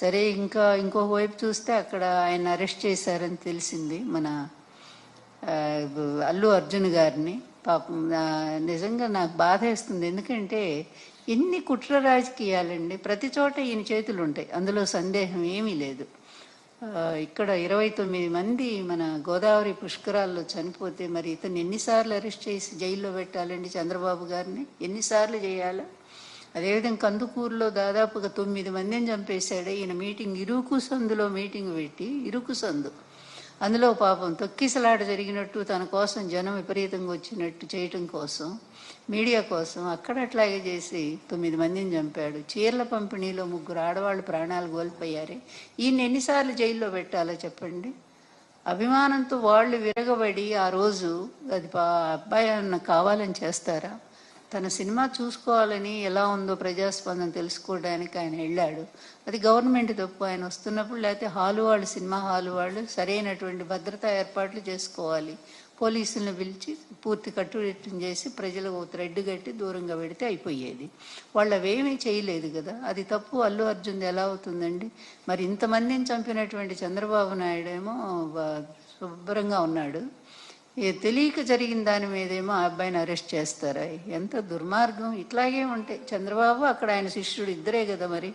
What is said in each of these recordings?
సరే ఇంకా ఇంకొక వైపు చూస్తే అక్కడ ఆయన అరెస్ట్ చేశారని తెలిసింది, మన ఆ, అల్లు అర్జున్ గారిని. పాపం నిజంగా నాకు బాధ వేస్తుంది. ఎందుకంటే ఎన్ని కుట్ర రాజకీయాలండి, ప్రతి చోట ఈయన చేతులు ఉంటాయి, అందులో సందేహం ఏమీ లేదు. ఇక్కడ 29 మంది మన గోదావరి పుష్కరాల్లో చనిపోతే మరి ఇతను ఎన్నిసార్లు అరెస్ట్ చేసి జైల్లో పెట్టాలండి చంద్రబాబు గారిని? ఎన్నిసార్లు చేయాలా? అదేవిధంగా కందుకూరులో దాదాపుగా 9 మందిని చంపేశాడు ఈయన. మీటింగ్ ఇరుకు సందులో మీటింగ్ పెట్టి, ఇరుకు సందు, అందులో పాపం తొక్కిసలాట జరిగినట్టు తన కోసం జనం విపరీతంగా వచ్చినట్టు చేయటం కోసం, మీడియా కోసం అక్కడ అట్లాగే చేసి 9 మందిని చంపాడు. చీరల పంపిణీలో 3 ఆడవాళ్ళు ప్రాణాలు కోల్పోయారే. ఈయన ఎన్నిసార్లు జైల్లో పెట్టాలో చెప్పండి? అభిమానంతో వాళ్ళు విరగబడి ఆ రోజు అది అబ్బాయి అన్న కావాలని చేస్తారా? తన సినిమా చూసుకోవాలని, ఎలా ఉందో ప్రజాస్పందన తెలుసుకోవడానికి ఆయన వెళ్ళాడు. అది గవర్నమెంట్ తప్పు. ఆయన వస్తున్నప్పుడు, లేకపోతే హాలు వాళ్ళు, సినిమా హాలు వాళ్ళు సరైనటువంటి భద్రతా ఏర్పాట్లు చేసుకోవాలి. పోలీసులను పిలిచి పూర్తి కట్టుదిట్టం చేసి ప్రజలకు థ్రెడ్ కట్టి దూరంగా పెడితే అయిపోయేది. వాళ్ళు అవేమీ చేయలేదు కదా, అది తప్పు. అల్లు అర్జున్ ఎలా అవుతుందండి? మరి ఇంతమందిని చంపినటువంటి చంద్రబాబు నాయుడు ఏమో శుభ్రంగా ఉన్నాడు. తెలియక జరిగిన దాని మీదేమో ఆ అబ్బాయిని అరెస్ట్ చేస్తారా? ఎంత దుర్మార్గం! ఇట్లాగే ఉంటాయి. చంద్రబాబు అక్కడ ఆయన శిష్యుడు ఇద్దరే కదా, మరి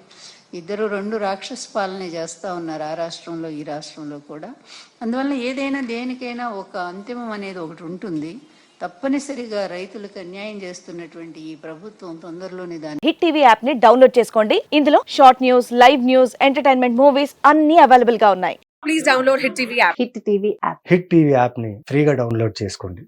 ఇద్దరు 2 రాక్షస పాలన చేస్తూ ఉన్నారు, ఆ రాష్ట్రంలో ఈ రాష్ట్రంలో కూడా. అందువల్ల ఏదైనా దేనికైనా ఒక అంతిమం అనేది ఒకటి ఉంటుంది. తప్పనిసరిగా రైతులకు అన్యాయం చేస్తున్నటువంటి ఈ ప్రభుత్వం తొందరలోనే దాన్ని హిట్ టీవీ యాప్ ని డౌన్లోడ్ చేసుకోండి. ఇందులో short news, live news, entertainment movies అన్ని అవైలబుల్ గా ఉన్నాయి. Please download Hit TV app. Hit TV app hit TV యాప్ని ఫ్రీగా డౌన్లోడ్ చేసుకోండి.